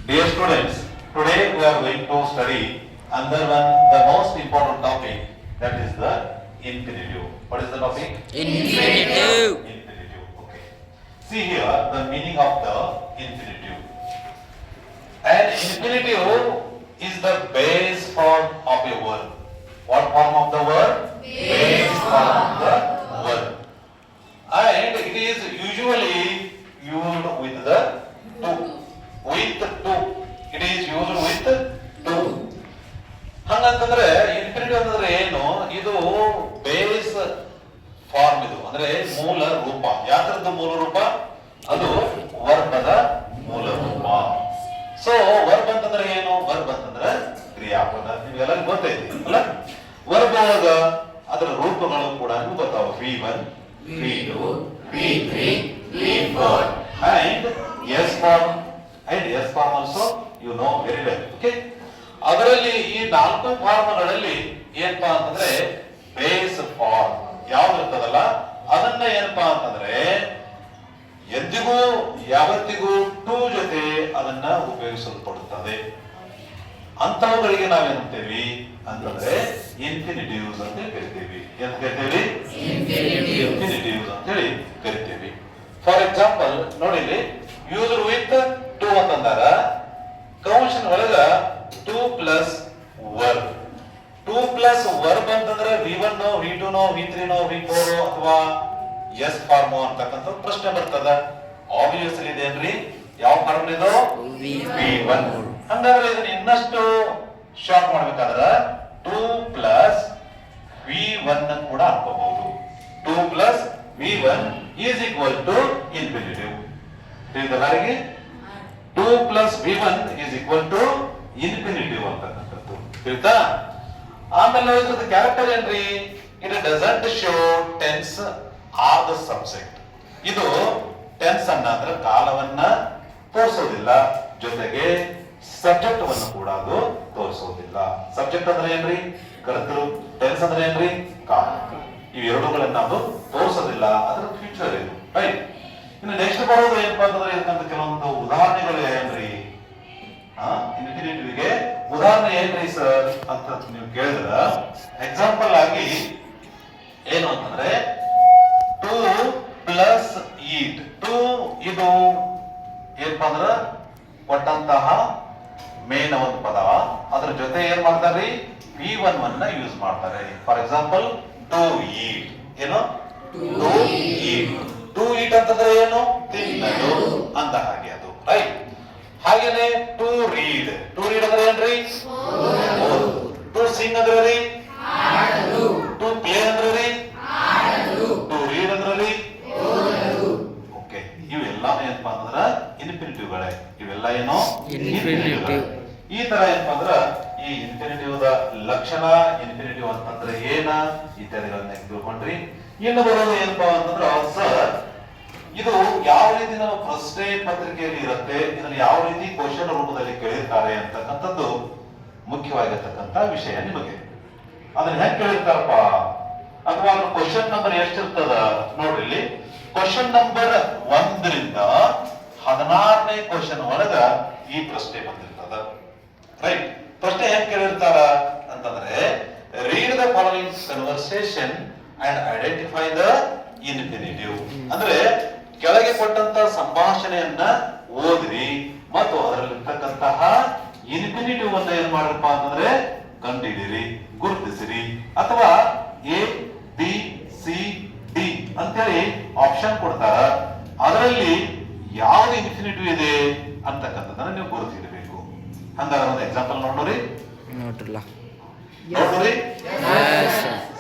Dear students, today we are going to study under the most important topic, that is the infinitive. What is the topic? Infinitive. Infinitive. Okay. See here the meaning of the infinitive. An infinitive is the base form of a word. What form of the word? Base form of the word. And it is usually used with the to. With to. It is used with to. ಹಂಗಂತಂದ್ರೆ infinitive ಅಂತಂದ್ರೆ ಏನು? ಇದು base form, ಇದು ಅಂದ್ರೆ ಮೂಲ ರೂಪ. ಯಾತ್ರದ್ದು ಮೂಲ ರೂಪ? ಅದು ವರ್ಬದ ಮೂಲ ರೂಪ. ಸೊ ವರ್ಬ್ ಅಂತಂದ್ರೆ ಏನು? ವರ್ಬ್ ಅಂತಂದ್ರೆ ಕ್ರಿಯಾಪದ. ನಿಮ್ಗೆಲ್ಲರಿಗೂ ಗೊತ್ತೈತಿ ಅಲ್ಲ? ವರ್ಬ್ ಒಳಗ ಅದರ ರೂಪಗಳು ಕೂಡ ನಿಮ್ಗೆ ಗೊತ್ತಾವ. V1, V2, V3, V4 and S form. And S form also you know very well. Okay? ಅದರಲ್ಲಿ ಈ 4 ಫಾರ್ಮ್ಗಳಲ್ಲಿ ಏನಪ್ಪಾ ಅಂತಂದ್ರೆ ಬೇಸ್ ಫಾರ್ಮ್ ಯಾವ್ದು ಇರ್ತದಲ್ಲ ಅದನ್ನ ಏನಪ್ಪಾ ಅಂತಂದ್ರೆ ಎಂದಿಗೂ ಯಾವತ್ತಿಗೂ ಟು ಜೊತೆ ಅದನ್ನ ಉಪಯೋಗಿಸಲ್ಪಡುತ್ತದೆ. ಅಂತವುಗಳಿಗೆ ನಾವೇನಂತೇವಿ ಅಂತಂದ್ರೆ ಇನ್ಫಿನಿಟಿವ್ಸ್ ಅಂತ ಕರಿತೀವಿ. ಎಂತ ಕರಿತೀವಿ? ಇನ್ಫಿನಿಟಿವ್ಸ್ ಅಂತ ಹೇಳಿ ಕರಿತೀವಿ. ಫಾರ್ ಎಕ್ಸಾಂಪಲ್ ನೋಡಿ, ಯೂಸ್ಡ್ ವಿತ್ ಟು ಅಂತಂದಾಗ ಕೌನ್ಷನ್ ಒಳಗ 2 ಪ್ಲಸ್ ವರ್ಬ್. 2 ಪ್ಲಸ್ ವರ್ಬ್ ಅಂತಂದ್ರೆ V1 no V2 no V3 no V4 ಅಥವಾ S ಫಾರ್ಮ್ ಅಂತಕ್ಕಂಥ ಪ್ರಶ್ನೆ ಬರ್ತದ. ಆಬ್ವಿಯಸ್ಲಿ ಇದೇನ್ರಿ? ಯಾವ ಫಾರ್ಮ್ ಇದು? V1. ಹಂಗಾದ್ರೆ ಇದನ್ನ ಇನ್ನಷ್ಟು ಶಾರ್ಟ್ ಮಾಡ್ಬೇಕಾದ್ರೆ 2 ಪ್ಲಸ್ V1 ಕೂಡ ಹಾಕೋಬಹುದು. 2 plus V1 is equal to infinitive. ತಿಳಿದವರಿಗೆ 2 plus V1 is equal to infinitive ಅಂತಕ್ಕಂಥದ್ದು ತಿಳಿತಾ? ಆಮೇಲೆ ಇದ್ರದ್ದು ಕ್ಯಾರೆಕ್ಟರ್ ಏನ್ರಿ? It doesn't show tense or the subject. ಇದು ಟೆನ್ಸ್ ಅನ್ನ ಅಂದ್ರೆ ಕಾಲವನ್ನ ತೋರಿಸೋದಿಲ್ಲ, ಜೊತೆಗೆ ಸಬ್ಜೆಕ್ಟ್ ವನ್ನು ಕೂಡ ಅದು ತೋರಿಸೋದಿಲ್ಲ. ಸಬ್ಜೆಕ್ಟ್ ಅಂದ್ರೆ ಏನ್ರಿ? ಕರ್ತೃ. ಟೆನ್ಸ್ ಅಂದ್ರೆ ಏನ್ರಿ? ಕಾಲ. ಇವೆರಡುಗಳನ್ನ ಅದು ತೋರಿಸೋದಿಲ್ಲ, ಅದ್ರ ಫ್ಯೂಚರ್ ಇದು. ರೈಟ್. ಇನ್ನು ನೆಕ್ಸ್ಟ್ ಬರೋದು ಏನಪ್ಪಾ ಅಂತಂದ್ರೆ ಇದಕ್ಕಂತ ಕೆಲವೊಂದು ಉದಾಹರಣೆಗಳು ಏನ್ರಿ? ಇನ್ಫಿನಿಟಿವ್ಗೆ ಉದಾಹರಣೆ ಏನ್ರಿ ಸರ್ ಅಂತ ನೀವು ಕೇಳಿದ್ರ ಎಕ್ಸಾಂಪಲ್ ಆಗಿ ಏನು ಅಂತಂದ್ರೆ 2 ಪ್ಲಸ್ ಈಟ್. 2 ಇದು ಏನಪ್ಪಾ ಅಂದ್ರ ಕೊಟ್ಟಂತಹ ಮೇನ್ ಒಂದು ಪದ. ಅದ್ರ ಜೊತೆ ಏನ್ ಮಾಡ್ತಾರ್ರಿ? V1 ಅನ್ನ ಯೂಸ್ ಮಾಡ್ತಾರೆ. For example to eat. ಏನು? To heat. ಟು ಈಟ್ ಅಂತಂದ್ರೆ ಏನು? ತಿನ್ನಲು ಅಂತ ಹಾಗೆ ಅದು. ರೈಟ್. ಹಾಗೇನೆ ಟು ರೀಡ್. ಟು ರೀಡ್ ಅಂದ್ರೆ ಏನ್ರಿ? ಟು ಸಿಂಗ್ ಅಂದ್ರೆ ರೀ? ಟು ಪ್ಲೇ ಅಂದ್ರೆ ರೀ? ಟು ರೀಡ್ ಅಂದ್ರೆ ರೀ? ಓಕೆ. ಇವೆಲ್ಲ ಏನಪ್ಪಾ ಅಂತಂದ್ರ ಇನ್ಫಿನಿಟಿವ್ಗಳೇ. ಇವೆಲ್ಲ ಏನು? ಇನ್ಫಿನಿಟಿವ್. ಈ ತರ ಏನಪ್ಪಾ ಅಂದ್ರ ಈ ಇನ್ಫಿನಿಟಿವ್ ದ ಲಕ್ಷಣ, ಇನ್ಫಿನಿಟಿವ್ ಅಂತಂದ್ರೆ ಏನ ಇತ್ಯಾದಿಗಳನ್ನ ತಿಳ್ಕೊಂಡ್ರಿ. ಇನ್ನು ಬರೋದು ಏನಪ್ಪಾ ಅಂತಂದ್ರ ಸರ್ ಇದು ಯಾವ ರೀತಿ ನಮ್ಮ ಪ್ರಶ್ನೆ ಪತ್ರಿಕೆಯಲ್ಲಿ ಇರುತ್ತೆ, ಇದನ್ನು ಯಾವ ರೀತಿ ಕ್ವಶನ್ ರೂಪದಲ್ಲಿ ಕೇಳಿರ್ತಾರೆ ಅಂತಕ್ಕಂಥದ್ದು ಮುಖ್ಯವಾಗಿರ್ತಕ್ಕಂಥ ವಿಷಯ. ನಿಮಗೆ ಅದನ್ನ ಹೆಂಗ್ ಕೇಳಿರ್ತಾರಪ್ಪ ಅಥವಾ ಅದ್ರ ಕ್ವಶನ್ ನಂಬರ್ ಎಷ್ಟಿರ್ತದ ನೋಡ್ರಿ. ಇಲ್ಲಿ ಕ್ವಶನ್ ನಂಬರ್ 1 ರಿಂದ 16ನೇ ಕ್ವಶನ್ ಒಳಗ ಈ ಪ್ರಶ್ನೆ ಬಂದಿರ್ತದ. ರೈಟ್. ಪ್ರಶ್ನೆ ಹೆಂಗ್ ಕೇಳಿರ್ತಾರ ಅಂತಂದ್ರೆ read the following conversation and identify the infinitive. ಅಂದ್ರೆ ಕೆಳಗೆ ಕೊಟ್ಟಂತ ಸಂಭಾಷಣೆಯನ್ನ ಓದಿರಿ ಮತ್ತು ಅದರಲ್ಲಿರ್ತಕ್ಕಂತಹ ಇನ್ಫಿನಿಟಿವ್ ಅನ್ನ ಏನ್ ಮಾಡ್ರಪ್ಪ ಅಂತಂದ್ರೆ ಕಂಡುಹಿಡಿಯಿರಿ, ಗುರುತಿಸಿರಿ. ಅಥವಾ A B C D ಅಂತೇಳಿ ಆಪ್ಷನ್ ಕೊಡ್ತಾರ. ಅದರಲ್ಲಿ ಯಾವ್ದು ಇನ್ಫಿನಿಟಿವ್ ಇದೆ ಅಂತಕ್ಕಂಥದ್ದನ್ನ ನೀವು ಗುರುತಿಡಬೇಕು. ಹಂಗಾದ್ರೆ ಒಂದು ಎಕ್ಸಾಂಪಲ್ ನೋಡ್ರಿ. ನೋಡ್ರಿ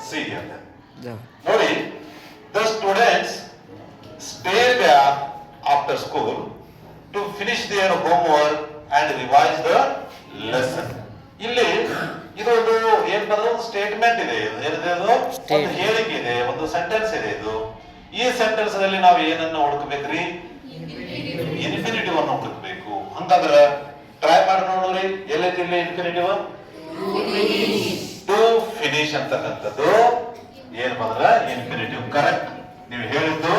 ಸಿ ಅಂತ ನೋಡಿ. The students stay back after school to finish their homework and revise the lesson. ಇಲ್ಲಿ ಇದೊಂದು ಏನ್ ಬಂದ್ರೆ ಒಂದು ಸ್ಟೇಟ್ಮೆಂಟ್ ಇದೆ, ಒಂದು ಹೇಳಿಕೆ ಇದೆ, ಒಂದು ಸೆಂಟೆನ್ಸ್ ಇದೆ. ಇದು ಈ ಸೆಂಟೆನ್ಸ್ ನಲ್ಲಿ ನಾವು ಏನನ್ನ ಹುಡುಕಬೇಕ್ರಿ? ಇನ್ಫಿನಿಟಿವ್ ಅನ್ನು ಹುಡುಕಬೇಕು. ಹಂಗಂದ್ರ ಟ್ರೈ ಮಾಡಿ ನೋಡ್ರಿ. ಎಲ್ಲೈತಿ ಇಲ್ಲಿ ಇನ್ಫಿನಿಟಿವ್? ಟು ಫಿನಿಶ್ ಅಂತಕ್ಕಂಥದ್ದು ಏನ್ ಬಂದ್ರ ಇನ್ಫಿನಿಟಿವ್. ಕರೆಕ್ಟ್. ನೀವು ಹೇಳಿದ್ದು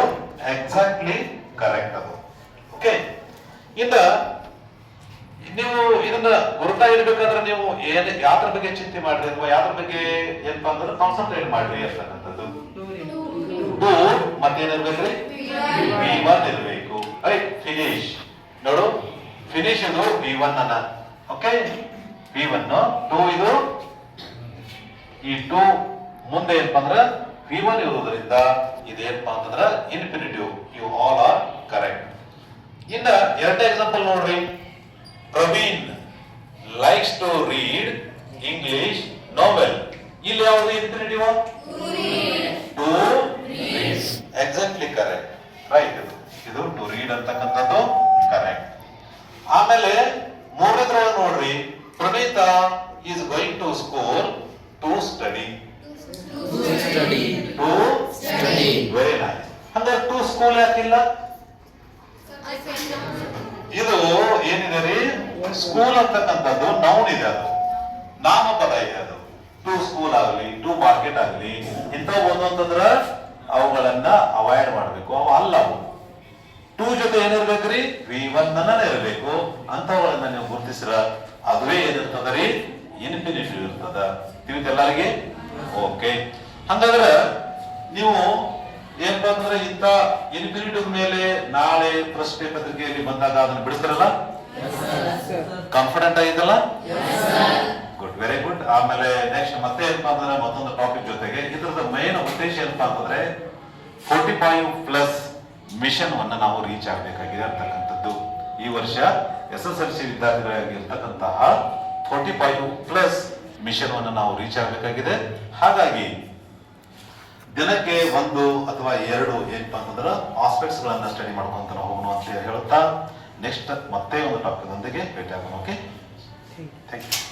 ಎಕ್ಸಾಕ್ಟ್ಲಿ ಕರೆಕ್ಟ್ ಅದು. ಓಕೆ. ಇನ್ನ ನೀವು ಇದನ್ನ ಗುರುತ ಇಡ್ಬೇಕಾದ್ರೆ ನೀವು ಯಾವ್ದ್ರ ಬಗ್ಗೆ ಚಿಂತೆ ಮಾಡ್ರಿ ಅಥವಾ ಯಾವ್ದ್ರ ಬಗ್ಗೆ ಏನಪ್ಪಾ ಅಂದ್ರೆ ಕಾನ್ಸಂಟ್ರೇಟ್ ಮಾಡ್ರಿ ಅಂತಕ್ಕಂಥದ್ದು. ಟು ಮತ್ತೇನಿರ್ಬೇಕ್ರಿ V1 ಇರ್ಬೇಕು. Right, finish. ನೋಡು, ಫಿನಿಶ್ ಇದು V1 ಅನ್ನ. ಓಕೆ, V1 ಟು ಇದು ಈ ಟು ಮುಂದೆ ಏನಪ್ಪಾ ಅಂದ್ರ V1 ಇರುವುದರಿಂದ ಇದೇನಪ್ಪಾ ಅಂತಂದ್ರ infinitive. You all are correct. ಇನ್ನ ಎರಡನೇ ಎಕ್ಸಾಂಪಲ್ ನೋಡ್ರಿ. Praveen likes to read English novel. ಇಲ್ಲಿ ಯಾವುದು infinitive? To read. Exactly correct. Right, ಇದು ಟು ರೀಡ್ ಅಂತಕ್ಕಂಥದ್ದು ಕರೆಕ್ಟ್. ಆಮೇಲೆ ಮೂರನೇದ್ರೊಳಗೆ ನೋಡ್ರಿ, Praneetha is going to school to study. To study. Very nice. ಅಂದ್ರೆ ಟು ಸ್ಕೂಲ್ ಯಾಕಿಲ್ಲ? ಇದು ಏನಿದೆ ರೀ, ಸ್ಕೂಲ್ ಅಂತಕ್ಕಂಥದ್ದು ನೌನ್ ಇದೆ, ಅದು ನಾಮಪದ ಇದೆ. ಅದು ಟು ಸ್ಕೂಲ್ ಆಗಲಿ ಟು ಮಾರ್ಕೆಟ್ ಆಗಲಿ ಇಂಥವು ಒಂದೊಂದಂದ್ರ ಅವುಗಳನ್ನ ಅವಾಯ್ಡ್ ಮಾಡಬೇಕು. ಅವು ಅಲ್ಲ, ಅವು ಟು ಜೊತೆ ಏನಿರ್ಬೇಕ್ರಿ? V1 ಇರಬೇಕು. ಅಂತವುಗಳನ್ನ ನೀವು ಗುರುತಿಸಿರ ಅದುವೇ ಏನಿರ್ತದ ರೀ? ಇನ್ಫಿನಿಟಿವ್ ಇರ್ತದ. ತಿಳಿದೆಲ್ಲರಿಗೆ? ಓಕೆ. ಹಂಗಾದ್ರೆ ನೀವು ಏನಪ್ಪಾ ಅಂದ್ರೆ ಇಂಥ ಇನ್ಫಿನಿಟಿವ್ ಮೇಲೆ ನಾಳೆ ಪ್ರಶ್ನೆ ಪತ್ರಿಕೆಯಲ್ಲಿ ಬಂದಾಗ ಅದನ್ನ ಬಿಡ್ತಾರಲ್ಲ, ಕಾನ್ಫಿಡೆಂಟ್ ಆಗಿದ್ದಲ್ಲ? Good, very good. ಆಮೇಲೆ ನೆಕ್ಸ್ಟ್ ಮತ್ತೆ ಏನಪ್ಪಾ ಅಂತಂದ್ರೆ ಮತ್ತೊಂದು ಟಾಪಿಕ್ ಜೊತೆಗೆ ಇದ್ರದ ಮೇನ್ ಉದ್ದೇಶ ಏನಪ್ಪಾ ಅಂತಂದ್ರೆ 45+ ಮಿಷನ್ ಅನ್ನ ನಾವು ರೀಚ್ ಆಗಬೇಕಾಗಿದೆ ಅಂತಕ್ಕಂಥದ್ದು. ಈ ವರ್ಷ SSLC ವಿದ್ಯಾರ್ಥಿಗಳಾಗಿರ್ತಕ್ಕಂತಹ 45+ ಮಿಷನ್ ಅನ್ನು ನಾವು ರೀಚ್ ಆಗಬೇಕಾಗಿದೆ. ಹಾಗಾಗಿ ದಿನಕ್ಕೆ 1 ಅಥವಾ 2 ಏನಪ್ಪಾ ಅಂತಂದ್ರೆ ಆಸ್ಪೆಕ್ಟ್ಸ್ ಗಳನ್ನ ಸ್ಟಡಿ ಮಾಡ್ಕೊಂತ ಹೋಗೋಣ ಅಂತ ಹೇಳುತ್ತಾ ನೆಕ್ಸ್ಟ್ ಮತ್ತೆ ಒಂದು ಟಾಪಿಕ್ ಒಂದಿಗೆ ಭೇಟಿ ಆಗೋಣ. Okay, thank you.